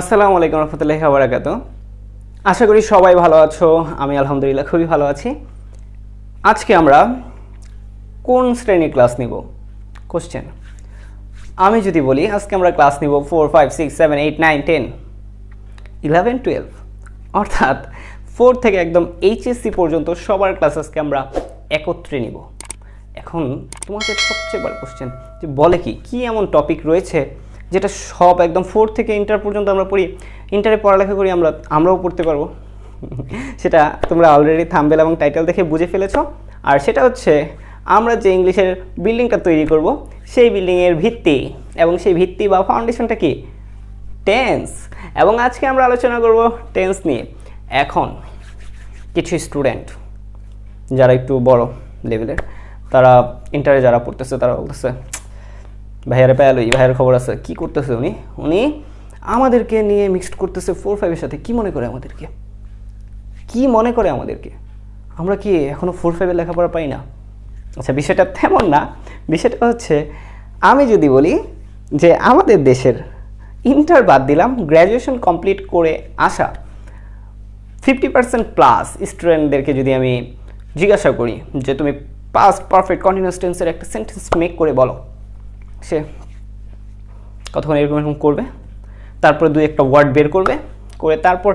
আসসালামু আলাইকুম রহমতুল্লাহি ওয়া বারাকাতুহু। আশা করি সবাই ভালো আছো। আমি আলহামদুলিল্লাহ খুবই ভালো আছি। আজকে আমরা কোন শ্রেণীর ক্লাস নিব? কোশ্চেন। আমি যদি বলি আজকে আমরা ক্লাস নিব 4, 5, 6, 7, 8, 9, 10, 11, 12, অর্থাৎ 4 থেকে একদম এইচএসসি পর্যন্ত সবার ক্লাস আজকে আমরা একত্রে নিব। এখন তোমাদের সবচেয়ে বড় কোশ্চেন যে বলে কি এমন টপিক রয়েছে যেটা সব একদম 4 থেকে ইন্টার পর্যন্ত আমরা পড়ি, ইন্টারে পড়ালেখা করি, আমরাও পড়তে পারবো। সেটা তোমরা অলরেডি থাম্বনেল এবং টাইটেল দেখে বুঝে ফেলেছো। আর সেটা হচ্ছে আমরা যে ইংলিশের বিল্ডিংটা তৈরি করব সেই বিল্ডিংয়ের ভিত্তি, এবং সেই ভিত্তি বা ফাউন্ডেশনটা কি? টেন্স। এবং আজকে আমরা আলোচনা করব টেন্স নিয়ে। এখন কিছু স্টুডেন্ট যারা একটু বড় লেভেলের, তারা ইন্টারে যারা পড়তেছে তারা বলতেছে, ভাইয়ারে পায়ালই, ভাইয়ের খবর আছে, কি করতেছে উনি আমাদেরকে নিয়ে মিক্সড করতেছে 4-5 এর সাথে। কি মনে করে আমাদেরকে? আমরা কি এখনও 4-5 লেখাপড়া পাই না? আচ্ছা, বিষয়টা তেমন না। বিষয়টা হচ্ছে, আমি যদি বলি যে আমাদের দেশের ইন্টার বাদ দিলাম, গ্র্যাজুয়েশন কমপ্লিট করে আসা 50% প্লাস স্টুডেন্টদেরকে যদি আমি জিজ্ঞাসা করি যে তুমি পাস্ট পারফেক্ট কন্টিনিউয়াস টেন্সের একটা সেন্টেন্স মেক করে বলো, সে কতক্ষণ এরকম করবে, তারপর 2-1 ওয়ার্ড বের করবে, করে তারপর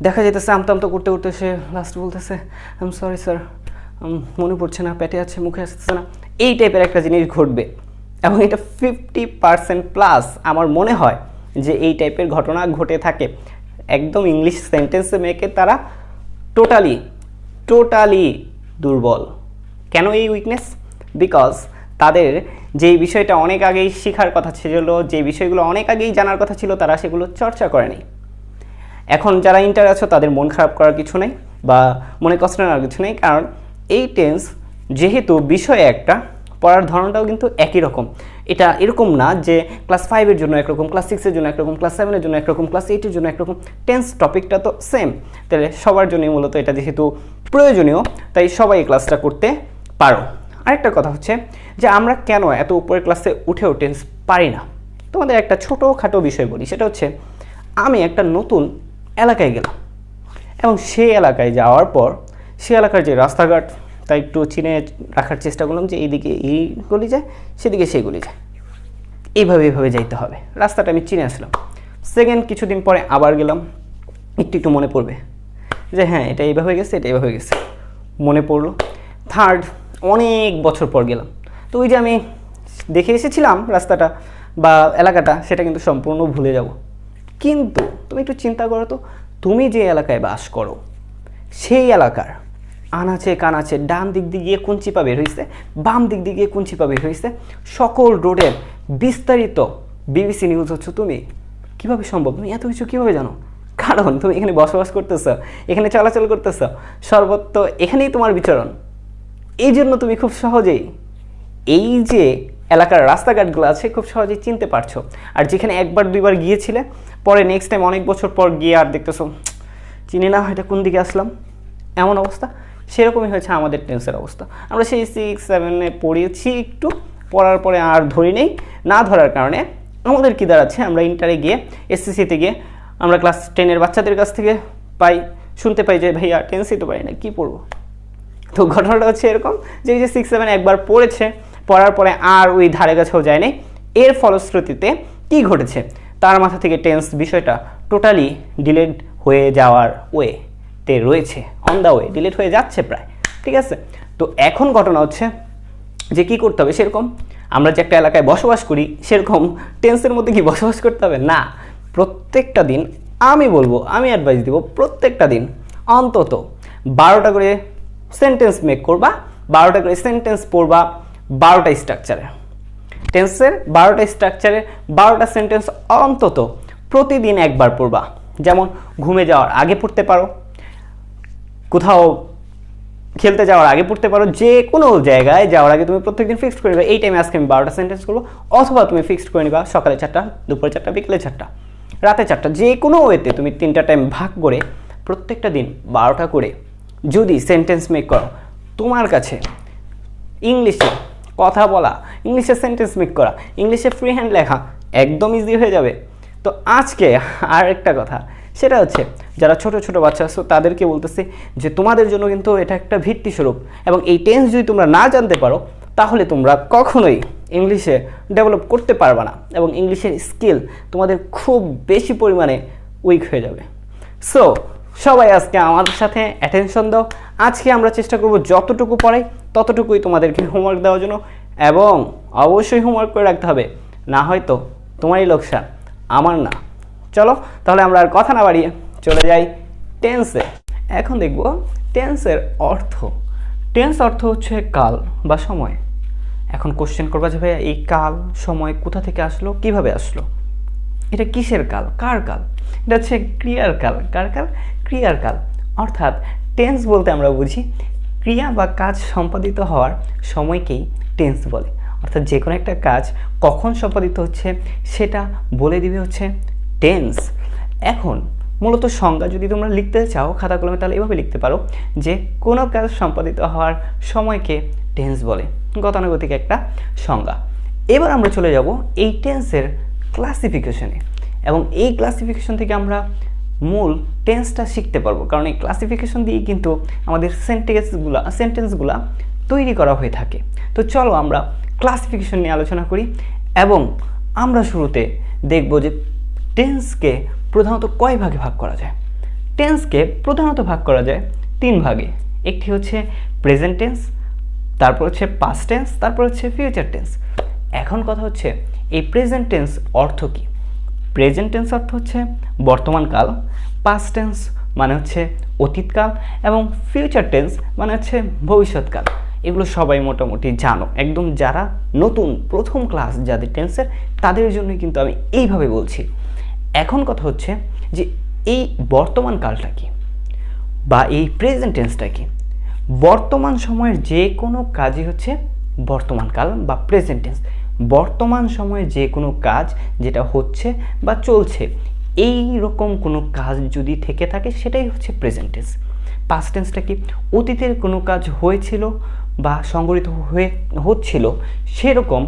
দেখা যেতেছে আমতা করতে করতে সে লাস্ট বলতেছে আই এম সরি স্যার, মনে পড়ছে না, পেটে আছে, মুখে আসতেছে না। এই টাইপের একটা জিনিস ঘটবে, এবং এটা 50% প্লাস আমার মনে হয় যে এই টাইপের ঘটনা ঘটে থাকে। একদম ইংলিশ সেন্টেন্সে মেয়েকে তারা টোটালি দুর্বল। কেন এই উইকনেস? বিকজ তাদের যেই বিষয়টা অনেক আগেই শেখার কথা ছিল, যে বিষয়গুলো অনেক আগেই জানার কথা ছিল, তারা সেগুলো চর্চা করেনি। এখন যারা ইন্টার আছো তাদের মন খারাপ করার কিছু নেই বা মনে কষ্ট নেওয়ার কিছু নেই, কারণ এই টেন্স যেহেতু বিষয় একটা, পড়ার ধরনটাও কিন্তু একই রকম। এটা এরকম না যে ক্লাস 5-এর জন্য একরকম, ক্লাস 6-এর জন্য একরকম, ক্লাস 7-এর জন্য একরকম, ক্লাস 8-এর জন্য একরকম। টেন্স টপিকটা তো সেম, তাহলে সবার জন্যই মূলত এটা যেহেতু প্রয়োজনীয়, তাই সবাই এই ক্লাসটা করতে পারো। আরেকটা কথা হচ্ছে যে আমরা কেন এত উপরের ক্লাসে উঠেও টেন্স পারি না। তোমাদের একটা ছোটোখাটো বিষয় বলি, সেটা হচ্ছে আমি একটা নতুন এলাকায় গেলাম, এবং সেই এলাকায় যাওয়ার পর সে এলাকার যে রাস্তাঘাট তা একটু চিনে রাখার চেষ্টা করলাম, যে এইদিকে এই গলি যায়, সেদিকে সেই গলি যায়, এইভাবে যাইতে হবে। রাস্তাটা আমি চিনে আসলাম। সেকেন্ড কিছুদিন পরে আবার গেলাম, একটু মনে পড়বে যে হ্যাঁ এটা এইভাবে গেছে, এটা এইভাবে গেছে, মনে পড়লো। থার্ড অনেক বছর পর গেলাম, তো ওই যে আমি দেখে এসেছিলাম রাস্তাটা বা এলাকাটা, সেটা কিন্তু সম্পূর্ণ ভুলে যাব। কিন্তু তুমি একটু চিন্তা করো তো, তুমি যে এলাকায় বাস করো সেই এলাকার আনাচে কানাচে ডান দিক দিয়ে কোন চিপা বের হয়েছে, বাম দিক দিয়ে কোন চিপা বের হয়েছে, সকল রোডের বিস্তারিত বিবিসি নিউজ হচ্ছে তুমি। কীভাবে সম্ভব? তুমি এত কিছু কীভাবে জানো? কারণ তুমি এখানে বসবাস করতেছ, এখানে চলাচল করতেছ, সর্বত্র এখানেই তোমার বিচরণ। এই জন্য তুমি খুব সহজেই এই যে এলাকার রাস্তাঘাটগুলো আছে খুব সহজেই চিনতে পারছো। আর যেখানে 1-2বার গিয়েছিলে, পরে নেক্সট টাইম অনেক বছর পর গিয়ে আর দেখতেছো চিনি না এটা কোন দিকে আসলাম, এমন অবস্থা। সেরকমই হয়েছে আমাদের টেন্সের অবস্থা। আমরা সেই 6-7-এ পড়িয়েছি, একটু পড়ার পরে আর ধরি নেই। না ধরার কারণে আমাদের কী দাঁড়াচ্ছে, আমরা ইন্টারে গিয়ে এসএসসিতে গিয়ে আমরা ক্লাস 10-এর বাচ্চাদের কাছ থেকে শুনতে পাই যে ভাইয়া টেন্সই তো পারি না, কী পড়বো। তো ঘটনাটা হচ্ছে এরকম যে এই যে 6-7 একবার পড়ার পরে আর ওই ধারে কাছেও যায় নাই। এর ফলশ্রুতিতে কি ঘটেছে, তার মাথা থেকে টেন্স বিষয়টা টোটালি ডিলেট হয়ে যাওয়ার ওয়েতে রয়েছে, অন দ্য ওয়ে, ডিলেট হয়ে যাচ্ছে প্রায়। ঠিক আছে, তো এখন ঘটনা হচ্ছে যে কি করতে হবে, সেরকম আমরা যে একটা এলাকায় বসবাস করি সেরকম টেন্সের মধ্যে কি বসবাস করতে হবে না। প্রত্যেকটা দিন আমি অ্যাডভাইস দিব, প্রত্যেকটা দিন অন্তত 12টা করে সেন্টেন্স মেক করবা, 12টা করে সেন্টেন্স পড়বা, 12টা স্ট্রাকচারে, টেন্সের 12টা স্ট্রাকচারে 12টা সেন্টেন্স অন্তত প্রতিদিন একবার পড়বা। যেমন ঘুমে যাওয়ার আগে পড়তে পারো, কোথাও খেলতে যাওয়ার আগে পড়তে পারো, যে কোনো জায়গায় যাওয়ার আগে তুমি প্রত্যেকদিন ফিক্সড করে নিবা এই টাইমে আজকে আমি 12টা সেন্টেন্স করবো। অথবা তুমি ফিক্সড করে নিবা সকালে 4টা, দুপুরে 4টা, বিকেলে 4টা, রাতে 4টা, যে কোনো ওয়েতে তুমি 3টা টাইম ভাগ করে প্রত্যেকটা দিন 12টা করে যদি সেন্টেন্স মেক করো, তোমার কাছে ইংলিশে কথা বলা, ইংলিশে সেন্টেন্স মেক করা, ইংলিশে ফ্রি হ্যান্ড লেখা একদম ইজি হয়ে যাবে। তো আজকে আর একটা কথা, সেটা হচ্ছে যারা ছোট ছোট বাচ্চা আছো তাদেরকে বলতেছি যে তোমাদের জন্য কিন্তু এটা একটা ভিত্তিস্বরূপ, এবং এই টেন্স যদি তোমরা না জানতে পারো তাহলে তোমরা কখনোই ইংলিশে ডেভেলপ করতে পারবে না, এবং ইংলিশের স্কিল তোমাদের খুব বেশি পরিমাণে উইক হয়ে যাবে। সো সবাই আজকে আমাদের সাথে অ্যাটেনশন দাও। আজকে আমরা চেষ্টা করব যতটুকু পড়াই ততটুকুই তোমাদেরকে হোমওয়ার্ক দেওয়ার জন্য, এবং অবশ্যই হোমওয়ার্ক করে রাখতে হবে, না হয়তো তোমারই লোকসান, আমার না। চলো তাহলে আমরা আর কথা না বাড়িয়ে চলে যাই টেন্সে। এখন দেখব টেন্সের অর্থ। টেন্স অর্থ হচ্ছে কাল বা সময়। এখন কোশ্চেন করবা যে ভাইয়া এই কাল সময় কোথা থেকে আসলো, কিভাবে আসলো, এটা কিসের কাল, কার কাল? এটা হচ্ছে ক্রিয়ার কাল। কার কাল? ক্রিয়ার কাল। অর্থাৎ টেন্স বলতে আমরা বুঝি ক্রিয়া বা কাজ সম্পাদিত হওয়ার সময়কেই টেন্স বলে। অর্থাৎ যে কোনো একটা কাজ কখন সম্পাদিত হচ্ছে সেটা বলে দিবে হচ্ছে টেন্স। এখন মূলত সংজ্ঞা যদি তোমরা লিখতে চাও খাতা কলমে, তাহলে এভাবে লিখতে পারো যে কোনো কাজ সম্পাদিত হওয়ার সময়কে টেন্স বলে। গতানুগতিক একটা সংজ্ঞা। এবার আমরা চলে যাব এই টেন্সের ক্লাসিফিকেশনে, এবং এই ক্লাসিফিকেশন থেকে আমরা মূল টেন্সটা শিখতে পারবো, কারণ এই ক্লাসিফিকেশন দিয়েই কিন্তু আমাদের সেন্টেন্সগুলো তৈরি করা হয়ে থাকে। তো চলো আমরা ক্লাসিফিকেশন নিয়ে আলোচনা করি, এবং আমরা শুরুতে দেখব যে টেন্সকে প্রধানত কয় ভাগে ভাগ করা যায়। টেন্সকে প্রধানত ভাগ করা যায় 3 ভাগে। একটি হচ্ছে প্রেজেন্ট টেন্স, তারপর হচ্ছে পাস্ট টেন্স, তারপর হচ্ছে ফিউচার টেন্স। এখন কথা হচ্ছে এই প্রেজেন্ট টেন্স অর্থ কী? প্রেজেন্ট টেন্স অর্থ হচ্ছে বর্তমানকাল, পাস্ট টেন্স মানে হচ্ছে অতীতকাল, এবং ফিউচার টেন্স মানে হচ্ছে ভবিষ্যৎকাল। এগুলো সবাই মোটামুটি জানো, একদম যারা নতুন প্রথম ক্লাস যাদের টেন্সের, তাদের জন্য কিন্তু আমি এইভাবে বলছি। এখন কথা হচ্ছে যে এই বর্তমান কালটা কি, বা এই প্রেজেন্ট টেন্সটা কি? বর্তমান সময়ের যে কোনো কাজই হচ্ছে বর্তমানকাল বা প্রেজেন্ট টেন্স। বর্তমান সময়ে যে কোনো কাজ যেটা হচ্ছে বা চলছে, এই রকম কোনো কাজ যদি থেকে থাকে সেটাই হচ্ছে প্রেজেন্ট টেন্স। পাস্ট টেন্সটা কি? অতীতের কোনো কাজ হয়েছিল বা সংঘটিত হচ্ছিল সেরকম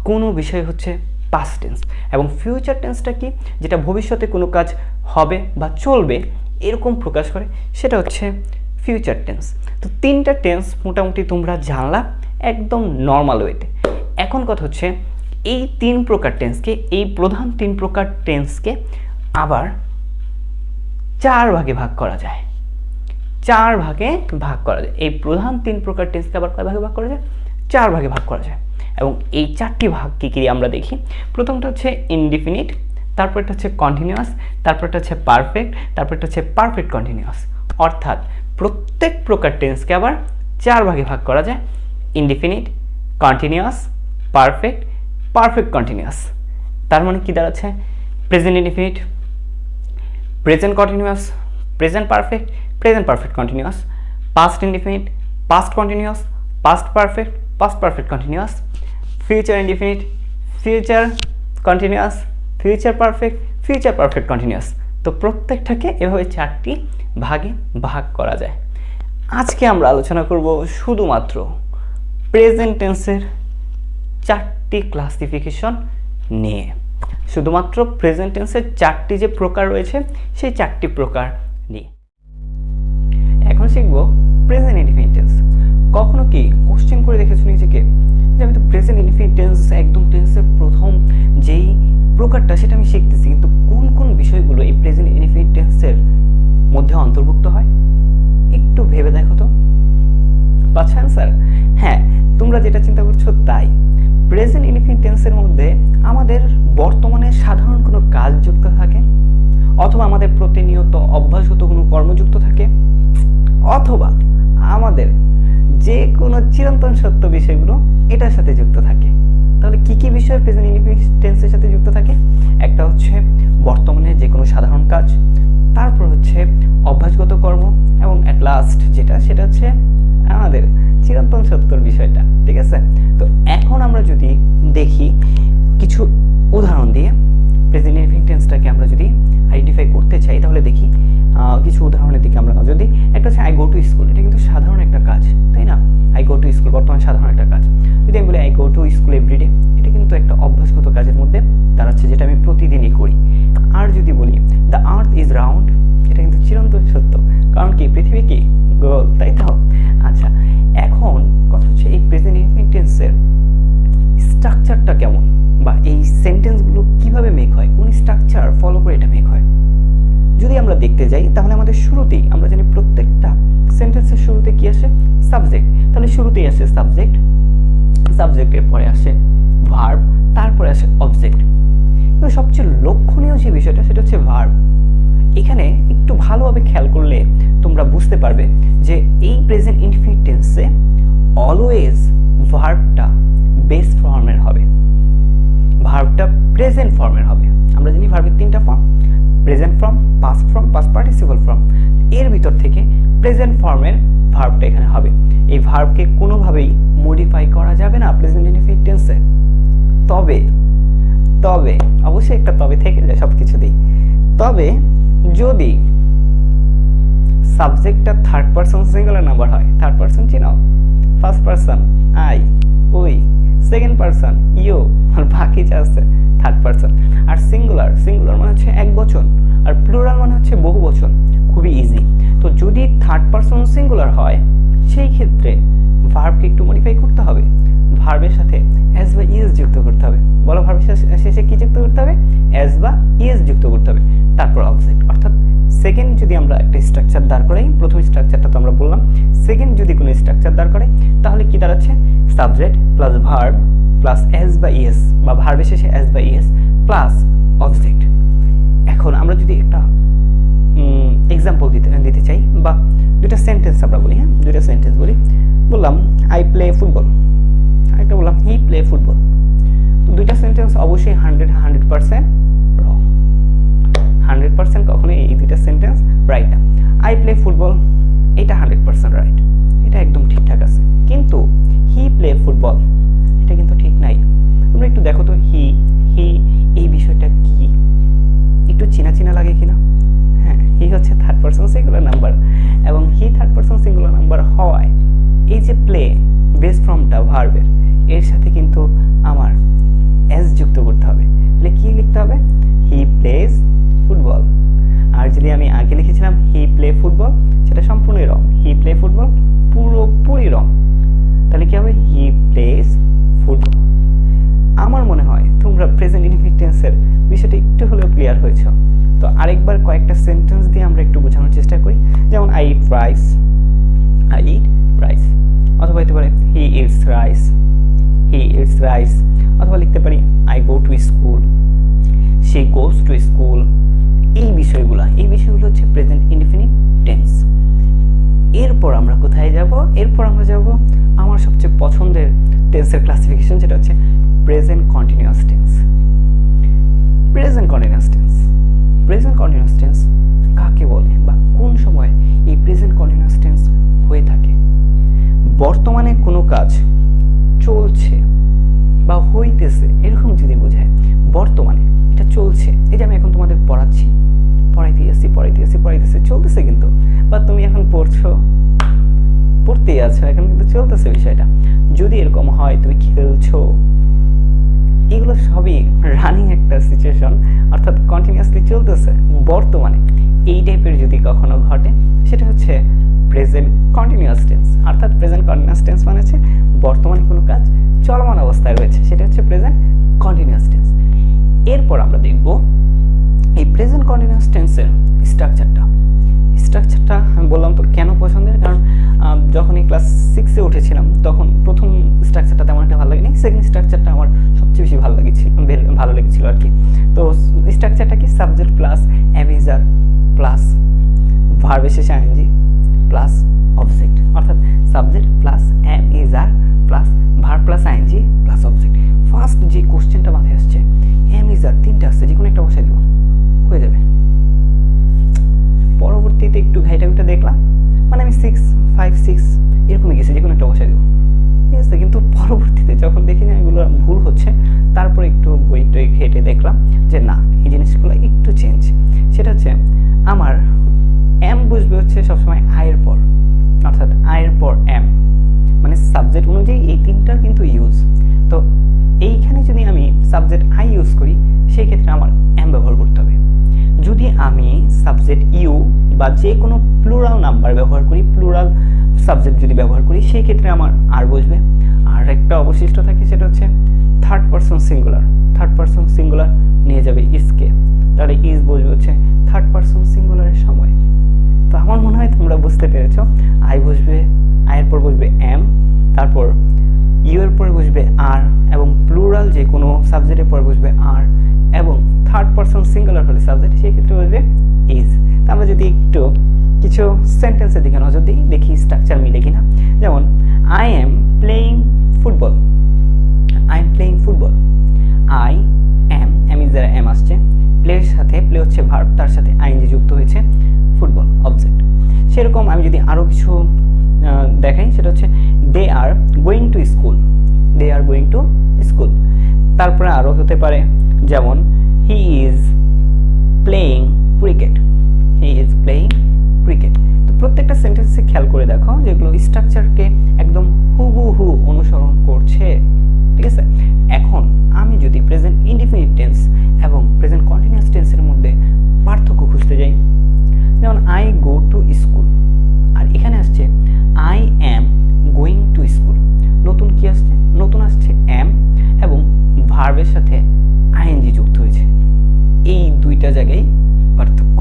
কোনো বিষয় হচ্ছে পাস্ট টেন্স। এবং ফিউচার টেন্সটা কি? যেটা ভবিষ্যতে কোনো কাজ হবে বা চলবে এরকম প্রকাশ করে, সেটা হচ্ছে ফিউচার টেন্স। তো 3টা টেন্স মোটামুটি তোমরা জানলা একদম নর্মাল ওয়েতে। এখন কথা হচ্ছে এই 3 প্রকার টেন্সকে, এই প্রধান 3 প্রকার টেন্সকে আবার 4 ভাগে ভাগ করা যায়। 4 ভাগে ভাগ করা যায়। এই প্রধান 3 প্রকার টেন্সকে আবার কয় ভাগে ভাগ করা যায়? 4 ভাগে ভাগ করা যায়। এবং এই 4টি ভাগ কী কী আমরা দেখি। প্রথমটা হচ্ছে ইনডিফিনিট, তারপরটা হচ্ছে কন্টিনিউয়াস, তারপরটা হচ্ছে পারফেক্ট, তারপরটা হচ্ছে পারফেক্ট কন্টিনিউয়াস। অর্থাৎ প্রত্যেক প্রকার টেন্সকে আবার 4 ভাগে ভাগ করা যায়। Indefinite, continuous, perfect, perfect continuous. তার মানে কি দাঁড়াচ্ছে? Present indefinite, present continuous, present perfect, present perfect continuous, past indefinite, past continuous, past perfect, past perfect continuous, future indefinite, future continuous, future perfect, future perfect continuous. তো প্রত্যেকটাকে এভাবে 4টি ভাগে ভাগ করা যায়। আজকে আমরা আলোচনা করব শুধুমাত্র প্রেজেন্ট টেন্সের 4টি ক্লাসিফিকেশন নিয়ে। শুধুমাত্র প্রেজেন্ট টেন্সের 4টি যে প্রকার রয়েছে সেই 4টি প্রকার নিয়ে এখন শিখব প্রেজেন্ট ইনডিফিনিট টেন্স। কখনো কি কোশ্চেন করে দেখেছো নিজেকে যে আমি তো প্রেজেন্ট ইনডিফিনিট টেন্স একদম টেন্সের প্রথম যেই প্রকারটা সেটা আমি শিখতেছি, কিন্তু কোন কোন বিষয়গুলো এই প্রেজেন্ট ইনডিফিনিট টেন্সের মধ্যে অন্তর্ভুক্ত হয়? একটু ভেবে দেখো তো, পাচ্ছ অ্যান্সার? হ্যাঁ, তোমরা যেটা চিন্তা করছো তাই। প্রেজেন্ট ইনডিফিনিট টেন্সের মধ্যে আমাদের বর্তমানে সাধারণ কোনো কাজ যুক্ত থাকে, অথবা আমাদের প্রতিনিয়ত অভ্যাসগত কোনো কর্মযুক্ত থাকে, অথবা আমাদের যে কোনো চিরন্তন সত্য বিষয়গুলো এটার সাথে যুক্ত থাকে। তাহলে কি কি বিষয় প্রেজেন্ট ইনডিফিনিট টেন্সের সাথে যুক্ত থাকে? একটা হচ্ছে বর্তমানে যে কোনো সাধারণ কাজ, তারপর হচ্ছে অভ্যাসগত কর্ম, এবং অ্যাট লাস্ট সেটা হচ্ছে আমাদের চিরন্তন সত্যর বিষয়টা। ঠিক আছে? তো এখন আমরা যদি দেখি কিছু উদাহরণ দিয়ে প্রেজেন্ট ইনডিফিনিট টেন্সটাকে আমরা যদি আইডেন্টিফাই করতে চাই, তাহলে দেখি কিছু উদাহরণের দিকে আমরা নজর দিই। একটা হচ্ছে আই গো টু স্কুল, এটা কিন্তু সাধারণ একটা কাজ, তাই না? আই গো টু স্কুল বর্তমান সাধারণ একটা কাজ। যদি আমি বলি I go to school everyday, এটা কিন্তু একটা অভ্যাসগত কাজের মধ্যে দাঁড়াচ্ছে, যেটা আমি প্রতিদিনই করি। আর যদি বলি দ্য আর্থ ইজ রাউন্ড, এটা কিন্তু চিরন্তন সত্য, কারণ কি পৃথিবী কি গোল, তাই তো? আচ্ছা, এখন কথা হচ্ছে এই প্রেজেন্ট ইনফিনিট টেন্সের স্ট্রাকচারটা কেমন, বা এই সেন্টেন্সগুলো কিভাবে মেক হয়, কোন স্ট্রাকচার ফলো করে এটা মেক হয়। যদি আমরা দেখতে যাই তাহলে আমাদের শুরুতেই আমরা জানি প্রত্যেকটা সেন্টেন্সের শুরুতে কি আসে? সাবজেক্ট। তাহলে শুরুতেই আসে সাবজেক্ট, সাবজেক্টের পরে আসে ভার্ব, তারপরে আসে অবজেক্ট। কিন্তু সবচেয়ে লক্ষণীয় যে বিষয়টা সেটা হচ্ছে ভার্ব। এখানে একটু ভালোভাবে খেয়াল করলে তোমরা বুঝতে পারবে যে এই প্রেজেন্ট ইনফিনিট টেন্সে অলওয়েজ ভার্বটা বেস ফর্মের হবে, ভার্বটা প্রেজেন্ট ফর্মের হবে। আমরা জানি ভার্বের তিনটা form, present form, past form, past participle form. এর ভিতর থেকে প্রেজেন্ট ফর্মের ভার্বটা এখানে হবে। এই ভার্বকে কোনোভাবেই মডিফাই করা যাবে না প্রেজেন্ট ইনফিনিট টেন্সে। তবে তবে অবশ্যই একটা তবে থেকে যায় সব কিছুতেই। তবে যদি সাবজেক্টটা থার্ড পারসন সিঙ্গুলার নাম্বার হয়, থার্ড পারসন চিনো, first person I, we, second person you, আর বাকি যা আছে থার্ড পারসন। আর সিঙ্গুলার, সিঙ্গুলার মানে হচ্ছে এক বচন, আর প্লুরাল মানে হচ্ছে বহু বচন। খুবই ইজি। তো যদি থার্ড পারসন সিঙ্গুলার হয় সেই ক্ষেত্রে ভার্বকে একটু মডিফাই করতে হবে, ভার্বের সাথে এস বা ইএস যুক্ত করতে হবে। বলো ভার্বের শেষে কি যুক্ত করতে হবে? এস বা ইএস যুক্ত করতে হবে, তারপর অবজেক্ট। অর্থাৎ সেকেন্ড যদি আমরা একটা স্ট্রাকচার দাঁড় করাই, প্রথম স্ট্রাকচারটা তো আমরা বললাম, সেকেন্ড যদি কোনো স্ট্রাকচার দাঁড় করাই তাহলে কি দাঁড়াচ্ছে? Subject plus verb plus S বা ইএস, বা ভার্বের শেষে এস বা ইএস প্লাস অবজেক্ট। এখন আমরা যদি একটা এক্সাম্পল দিতে চাই, বা দুইটা সেন্টেন্স আমরা বলি, হ্যাঁ দুইটা সেন্টেন্স বলি। বললাম আই প্লে ফুটবল, আরেকটা বললাম হি প্লে ফুটবল। তো দুইটা সেন্টেন্স অবশ্যই 100% রং। 100% কখনোই এই দুইটা সেন্টেন্স রাইট না। আই প্লে ফুটবল এটা 100% রাইট, এটা একদম ঠিকঠাক আছে। কিন্তু হি প্লে ফুটবল এটা কিন্তু ঠিক নাই। তোমরা একটু দেখো তো হি এই বিষয়টা কি একটু চেনা চেনা লাগে কিনা? হ্যাঁ, হি হচ্ছে থার্ড পারসন সিঙ্গুলার নাম্বার, এবং he third person singular number হওয়ায় এই যে প্লে বেস ফর্মটা ভার্বের, এর সাথে কিন্তু আমার এস যুক্ত করতে হবে। তাহলে কি লিখতে হবে? He plays football. আর যদি আমি আগে লিখেছিলাম হি প্লে ফুটবল, সেটা সম্পূর্ণই রং। হি প্লে ফুটবল পুরোপুরি রং। তাহলে কি হবে? He plays football. আমার মনে হয় তোমরা প্রেজেন্ট ইনফিনিট টেন্সের বিষয়টা একটু হলেও ক্লিয়ার হয়েছে। তো আরেকবার কয়েকটা সেন্টেন্স দিয়ে আমরা একটু বোঝানোর চেষ্টা করি। যেমন I eat rice, I eat rice, অথবা হতে পারে he eats rice, he eats rice, অথবা লিখতে পারি I go to school, she goes to school. এই বিষয়গুলো হচ্ছে প্রেজেন্ট ইনফিনিট টেন্স। এরপর আমরা কোথায় যাব? এরপর আমরা যাব আমার সবচেয়ে পছন্দের টেন্সের ক্লাসিফিকেশন, যেটা হচ্ছে present continuous tense. Present continuous tense, present continuous tense কাকে বলে, বা কোন সময় এই প্রেজেন্ট কন্টিনিউয়াস টেন্স হয়ে থাকে? বর্তমানে কোনো কাজ চলছে বা হইতেছে এরকম যদি বোঝায়, বর্তমানে এটা চলছে। এই যে আমি এখন তোমাদের পড়াচ্ছি, পড়াইতেছি চলতেছে কিন্তু, বা তুমি এখন পড়তেই আছো, এখন কিন্তু চলতেছে বিষয়টা। যদি এরকম হয় তুমি খেলছো, এগুলো সবই রানিং একটা সিচুয়েশন, অর্থাৎ কন্টিনিউয়াসলি চলতেছে বর্তমানে। এই টাইপের যদি কখনো ঘটে সেটা হচ্ছে প্রেজেন্ট কন্টিনিউয়াস টেন্স। অর্থাৎ প্রেজেন্ট কন্টিনিউয়াস টেন্স মানে হচ্ছে বর্তমানে কোনো কাজ চলমান অবস্থায় রয়েছে, সেটা হচ্ছে প্রেজেন্ট কন্টিনিউয়াস টেন্স। এরপর আমরা দেখব এই প্রেজেন্ট কন্টিনিউয়াস টেন্সের স্ট্রাকচারটা আমি বললাম তো কেন পছন্দের, কারণ যখন এই ক্লাস 6-এ উঠেছিলাম তখন প্রথম স্ট্রাকচারটা তেমন একটা ভালো লাগেনি, সেকেন্ড স্ট্রাকচারটা আমার সবচেয়ে বেশি ভালো লেগেছিল আর কি। তো স্ট্রাকচারটা কি? সাবজেক্ট প্লাস অ্যাভিজার প্লাস ভার্বের শেষে আইএনজি প্লাস অবজেক্ট, অর্থাৎ subject plus auxiliary plus verb plus ING plus object. First যে কোশ্চেনটা মাথায় আসছে, অ্যাভিজার তিনটা আসছে, যে কোনো একটা বসাই দেবো, হয়ে যাবে। পরবর্তীতে একটু ঘাইটা দেখলাম, মানে আমি 6, 5, 6 এরকমই গেছি, যে কোনো একটা বসাই দেবো, ঠিক আছে। কিন্তু পরবর্তীতে যখন দেখি না এগুলো ভুল হচ্ছে, তারপর একটু বইটা ঘেটে দেখলাম যে না, এই জিনিসগুলো একটু চেঞ্জ। সেটা হচ্ছে আমার বসবে হচ্ছে সবসময় আয়ের পর, অর্থাৎ আয়ের পর এম, মানে সাবজেক্ট অনুযায়ী এই তিনটার কিন্তু ইউজ। তো এইখানে যদি আমি সাবজেক্ট আই ইউজ করি সেই ক্ষেত্রে আমার এম ব্যবহার করতে হবে। যদি আমি সাবজেক্ট ইউ বা যে কোনো প্লুরাল নাম্বার ব্যবহার করি, প্লুরাল সাবজেক্ট যদি ব্যবহার করি সেই ক্ষেত্রে আমার আর বসবে। আর একটা অবশিষ্ট থাকে সেটা হচ্ছে third person singular. Third person singular নিয়ে যাবে ইজকে, তাহলে ইজ বসবে হচ্ছে থার্ড পারসন সিঙ্গুলারের সময়। তো আমার মনে হয় তোমরা বুঝতে পেরেছো। আই বসবে, আয়ের পর বসবে এম, তারপর ইউ এর পর বসবে আর, এবং প্লুরাল যে কোনো সাবজেক্টের পর বসবে আর, এবং থার্ড পারসন সিঙ্গুলার হলে সাবজেক্ট সেই ক্ষেত্রে বসবে ইজ। তা আমরা যদি একটু কিছু সেন্টেন্সের দিকে নজর দিই, দেখি স্ট্রাকচার মিলে কিনা। যেমন I am playing football, I am playing football. I am, am is দ্বারা এম আসছে, প্লের সাথে, প্লে হচ্ছে ভার্ব, তার সাথে আইএনজি যুক্ত হয়েছে, ফুটবল অবজেক্ট। সেরকম আমি যদি আরও কিছু দেখাই সেটা হচ্ছে they are going to school, they are going to school. তারপরে আরও হতে পারে যেমন he is playing cricket, he is playing cricket. তো প্রত্যেকটা সেন্টেন্সে খেয়াল করে দেখো যেগুলো স্ট্রাকচারকে একদম হুবহু অনুসরণ করছে, ঠিক আছে। এখন আমি যদি প্রেজেন্ট ইনডিফিনিট টেন্স এবং প্রেজেন্ট কন্টিনিউয়াস টেন্সের মধ্যে পার্থক্য খুঁজতে যাই, যেমন আই গো টু স্কুল, আর এখানে আসছে I am going to school. নতুন কি আসছে? নতুন আসছে অ্যাম এবং ভার্বের সাথে আইএনজি যুক্ত হয়েছে। এই দুইটা জায়গায় পার্থক্য।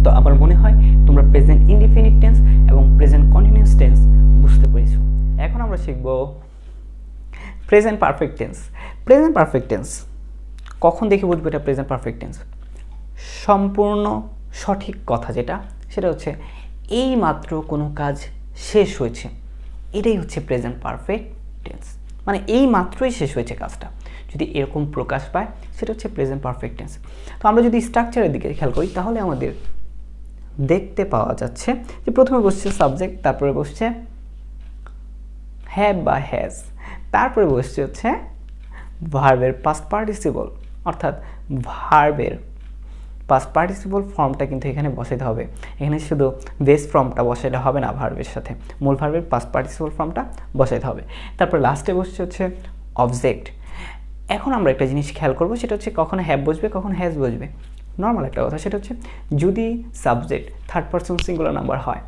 তো আমার মনে হয় তোমরা প্রেজেন্ট ইনডিফিনিট টেন্স এবং প্রেজেন্ট কন্টিনিউয়াস টেন্স বুঝতে পেরেছো। এখন আমরা শিখব present perfect tense. Present perfect tense কখন দেখে বুঝবো এটা প্রেজেন্ট পারফেক্ট টেন্স? সম্পূর্ণ সঠিক কথা যেটা, সেটা হচ্ছে এই মাত্র কোনো কাজ শেষ হয়েছে, এটাই হচ্ছে প্রেজেন্ট পারফেক্ট টেন্স। মানে এই মাত্রই শেষ হয়েছে কাজটা, যদি এরকম প্রকাশ পায় সেটা হচ্ছে প্রেজেন্ট পারফেক্ট টেন্স। তো আমরা যদি স্ট্রাকচারের দিকে খেয়াল করি তাহলে আমাদের দেখতে পাওয়া যাচ্ছে যে প্রথমে বসছে সাবজেক্ট, তারপরে বসছে হ্যাভ বা হ্যাজ, তারপরে বসছে হচ্ছে ভার্বের পাস্ট পার্টিসিপল, অর্থাৎ ভার্বের পাস্ট পার্টিসিপল ফর্মটা কিন্তু এখানে বসাতে হবে। এখানে শুধু বেস ফর্মটা বসাইলে হবে না, ভার্বের সাথে মূল ভার্বের পাস্ট পার্টিসিপল ফর্মটা বসাইতে হবে। তারপর লাস্টে বসছে হচ্ছে অবজেক্ট। এখন আমরা একটা জিনিস খেয়াল করবো, সেটা হচ্ছে কখন হ্যাভ বসবে, কখন হ্যাজ বসবে। নর্মাল একটা কথা, সেটা হচ্ছে যদি subject third person singular number হয়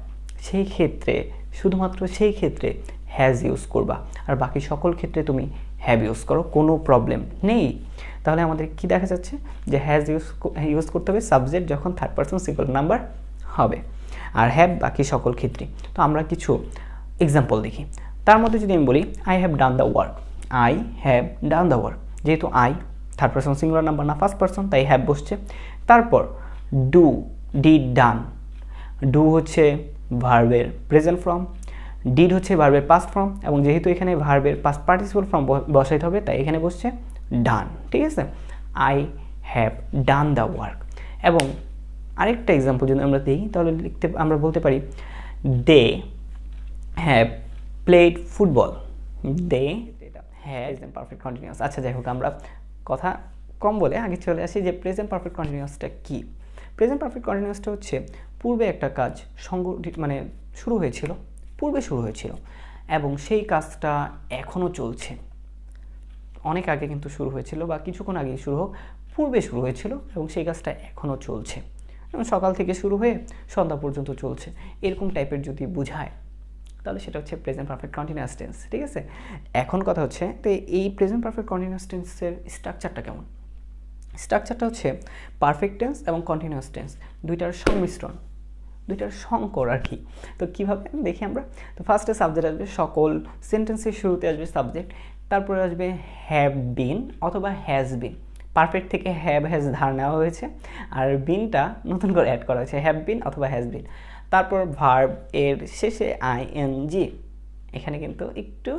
সেই ক্ষেত্রে, শুধুমাত্র সেই ক্ষেত্রে হ্যাজ ইউজ করবা, আর বাকি সকল ক্ষেত্রে তুমি হ্যাভ ইউজ করো, কোনো প্রবলেম নেই। তাহলে আমাদের কি দেখা যাচ্ছে যে হ্যাজ ইউজ করতে হবে সাবজেক্ট যখন থার্ড পারসন সিঙ্গুলার নাম্বার হবে, আর হ্যাভ বাকি সকল ক্ষেত্রে। তো আমরা কিছু এক্সাম্পল দেখি। তার মধ্যে যদি আমি বলি I have done the work, I have done the work, যেহেতু I third person singular number না ফার্স্ট পারসন, তাই হ্যাভ বসছে। তারপর ডু, ডিড, ডান। ডু হচ্ছে ভার্বের প্রেজেন্ট ফর্ম, ডিড হচ্ছে ভার্বের পাস্ট ফর্ম, এবং যেহেতু এখানে ভার্বের পাস্ট পার্টিসিপল ফর্ম বসাইতে হবে তাই এখানে বসছে ডান, ঠিক আছে। I have done the work. এবং আরেকটা এক্সাম্পল যদি আমরা দিই তাহলে আমরা বলতে পারি they have played football, they has perfect continuous. আচ্ছা যাই হোক, আমরা কথা কম বলে আগে চলে আসি যে প্রেজেন্ট পারফেক্ট কন্টিনিউয়াসটা কী। প্রেজেন্ট পারফেক্ট কন্টিনিউয়াসটা হচ্ছে পূর্বে একটা কাজ সংগঠিত, মানে শুরু হয়েছিল, পূর্বে শুরু হয়েছিল এবং সেই কাজটা এখনও চলছে। অনেক আগে কিন্তু শুরু হয়েছিল বা কিছুক্ষণ আগেই শুরু হোক, পূর্বে শুরু হয়েছিল এবং সেই কাজটা এখনও চলছে, যেমন সকাল থেকে শুরু হয়ে সন্ধ্যা পর্যন্ত চলছে, এরকম টাইপের যদি বোঝায় তাহলে সেটা হচ্ছে প্রেজেন্ট পারফেক্ট কন্টিনিউয়াস টেন্স, ঠিক আছে। এখন কথা হচ্ছে তো এই প্রেজেন্ট পারফেক্ট কন্টিনিউয়াস টেন্সের স্ট্রাকচারটা কেমন? স্ট্রাকচারটা হচ্ছে পারফেক্ট টেন্স এবং কন্টিনিউয়াস টেন্স দুইটার সংমিশ্রণ, দুইটার সংকর আর কি। তো কীভাবে দেখি আমরা। তো ফার্স্টে সাবজেক্ট আসবে, সকল সেন্টেন্সের শুরুতে আসবে সাবজেক্ট, তারপরে আসবে হ্যাভ বিন অথবা হ্যাজ বিন। পারফেক্ট থেকে হ্যাভ হ্যাজ ধার নেওয়া হয়েছে, আর বিনটা নতুন করে অ্যাড করা হয়েছে, হ্যাভ বিন অথবা হ্যাজ বিন। তারপর ভার্ব এর শেষে আইএনজি, এখানে কিন্তু একটু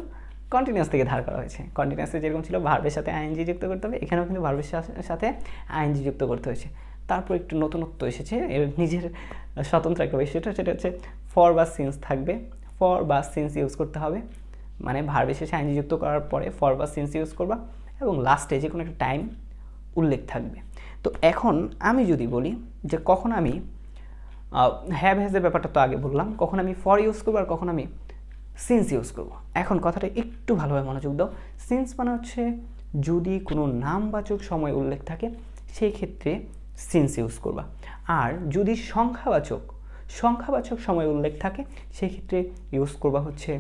কন্টিনিউয়াস থেকে ধার করা হয়েছে। কন্টিনিউয়াসে যেরকম ছিল ভার্বের সাথে আইএনজি যুক্ত করতে হবে, এখানেও কিন্তু ভার্বের সাথে আইএনজি যুক্ত করতে হয়েছে। তারপর একটু নতুনত্ব এসেছে, এর নিজের স্বতন্ত্র একটা বিষয়টা, সেটা হচ্ছে ফর বা সিন্স থাকবে। ফর বা সিন্স ইউজ করতে হবে, মানে ভার্বের শেষে আইএনজি যুক্ত করার পরে ফর বা সিন্স ইউজ করবা, এবং লাস্টে যে কোনো একটা টাইম উল্লেখ থাকবে। তো এখন আমি যদি বলি যে কখন আমি হ্যাভ হ্যাজের ব্যাপারটা তো আগে বললাম, কখন আমি ফর ইউজ করবো আর কখন আমি সিন্স ইউজ করবো। এখন কথাটা একটু ভালোভাবে মনোযোগ দাও। সিন্স মানে হচ্ছে যদি কোনো নামবাচক সময় উল্লেখ থাকে সেই ক্ষেত্রে সিন্স ইউজ করবা, আর যদি সংখ্যাবাচক সময় উল্লেখ থাকে সেই ক্ষেত্রে ইউজ করবা হচ্ছে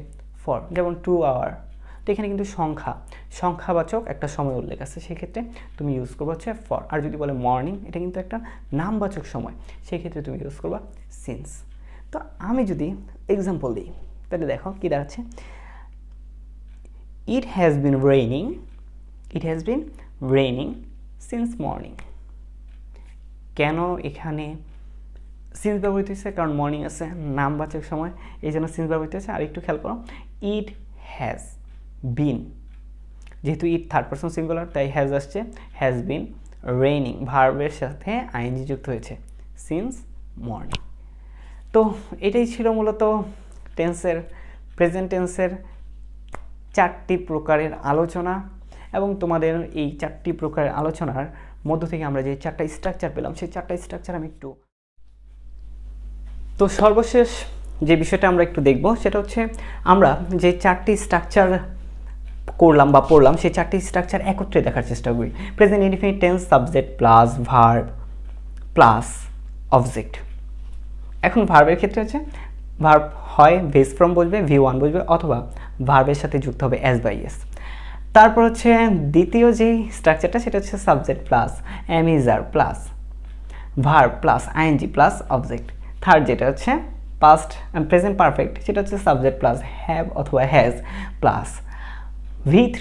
ফর। যেমন 2 আওয়ার, তো এখানে কিন্তু সংখ্যাবাচক একটা সময় উল্লেখ আছে, সেক্ষেত্রে তুমি ইউজ করবা হচ্ছে ফর। আর যদি বলে মর্নিং, এটা কিন্তু একটা নামবাচক সময়, সেই ক্ষেত্রে তুমি ইউজ করবা সিন্স। তো আমি যদি এক্সাম্পল দিই তাহলে দেখো কি দাঁড়াচ্ছে, it has been raining since morning. কেন এখানে সিন্স ব্যবহৃত হয়েছে? কারণ মর্নিং আছে, নামবাচক সময়, এই জন্য সিন্স ব্যবহৃত হয়েছে। আর একটু খেয়াল করো, ইট হ্যাজ বিন, যেহেতু ইট থার্ড পারসন সিঙ্গুলার তাই হ্যাজ আসছে, হ্যাজ বিন রেইনিং ভার্বের সাথে আইএনজি যুক্ত হয়েছে সিন্স মর্নিং। তো এটাই ছিল মূলত প্রেজেন্ট টেন্সের 4টি প্রকারের আলোচনা, এবং তোমাদের এই 4টি প্রকারের আলোচনার মধ্য থেকে আমরা যে 4টা স্ট্রাকচার পেলাম সেই 4টা স্ট্রাকচার আমি একটু, তো সর্বশেষ যে বিষয়টা আমরা একটু দেখব সেটা হচ্ছে আমরা যে 4টি স্ট্রাকচার করলাম বা পড়লাম সেই 4টি স্ট্রাকচার একত্রে দেখার চেষ্টা করি। Present indefinite tense, subject plus verb plus object. এখন ভার্বের ক্ষেত্রে হচ্ছে ভার্ব হয় বেস ফ্রম বসবে, V1 বসবে, অথবা ভার্বের সাথে যুক্ত হবে এস বাই এস। তারপর হচ্ছে দ্বিতীয় যে স্ট্রাকচারটা সেটা হচ্ছে subject plus am is are plus verb plus ING plus object. Third যেটা হচ্ছে পাস্ট প্রেজেন্ট পারফেক্ট, সেটা হচ্ছে সাবজেক্ট প্লাস হ্যাভ অথবা হ্যাজ প্লাস V3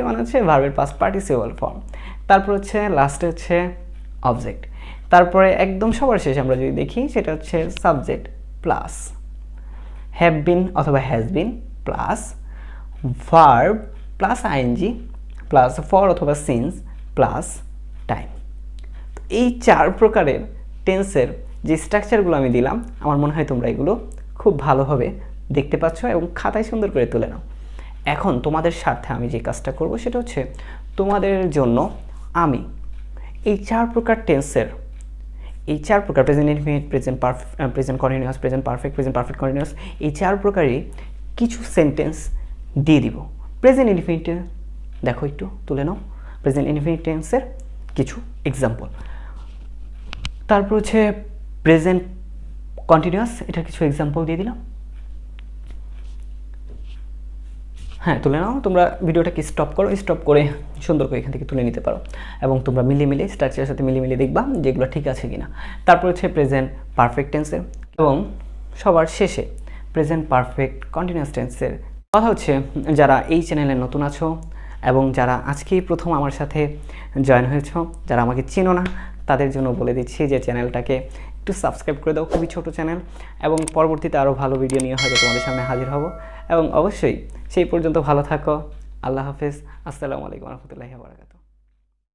মানে হচ্ছে ভার্বের পাস্ট পার্টিসিপল ফর্ম। তারপর হচ্ছে লাস্টে হচ্ছে অবজেক্ট। তারপরে একদম সবার শেষে আমরা যদি দেখি সেটা হচ্ছে সাবজেক্ট প্লাস হ্যাভ বিন অথবা has been plus verb plus ING plus for অথবা সিন্স প্লাস টাইম। এই 4 প্রকারের টেন্সের যে স্ট্রাকচারগুলো আমি দিলাম, আমার মনে হয় তোমরা এগুলো খুব ভালোভাবে দেখতে পাচ্ছ এবং খাতায় সুন্দর করে তুলে নাও। এখন তোমাদের স্বার্থে আমি যে কাজটা করব সেটা হচ্ছে তোমাদের জন্য আমি এই 4 প্রকার টেন্সের present indefinite, present continuous, present perfect continuous, এই 4 প্রকারই কিছু সেন্টেন্স দিয়ে দিব। প্রেজেন্ট ইনডিফিনিট দেখো একটু তুলে নাও, প্রেজেন্ট ইনডিফিনিট টেন্সের কিছু এক্সাম্পল। তারপর হচ্ছে প্রেজেন্ট কন্টিনিউয়াস, এটার কিছু এক্সাম্পল দিয়ে দিলাম। হ্যাঁ, তুলে নাও। তোমরা ভিডিওটাকে স্টপ করে সুন্দর করে এখান থেকে তুলে নিতে পারো, এবং তোমরা মিলিয়ে স্ট্রাকচারের সাথে মিলিয়ে দেখবা যেগুলো ঠিক আছে কিনা। তারপর হচ্ছে প্রেজেন্ট পারফেক্ট টেন্সের, এবং সবার শেষে প্রেজেন্ট পারফেক্ট কন্টিনিউয়াস টেন্সের। কথা হচ্ছে যারা এই চ্যানেলে নতুন আছো এবং যারা আজকেই প্রথম আমার সাথে জয়েন হয়েছো, যারা আমাকে চেনো না, তাদের জন্য বলে দিচ্ছি যে চ্যানেলটাকে একটু সাবস্ক্রাইব করে দাও। খুবই ছোট চ্যানেল, এবং পরবর্তীতে আরও ভালো ভিডিও নিয়ে হয়তো তোমাদের সামনে হাজির হব। এবং অবশ্যই সেই পর্যন্ত ভালো থাকো। আল্লাহ হাফেজ। আসসালামু আলাইকুম ওয়া রাহমাতুল্লাহি ওয়া বারাকাতুহু।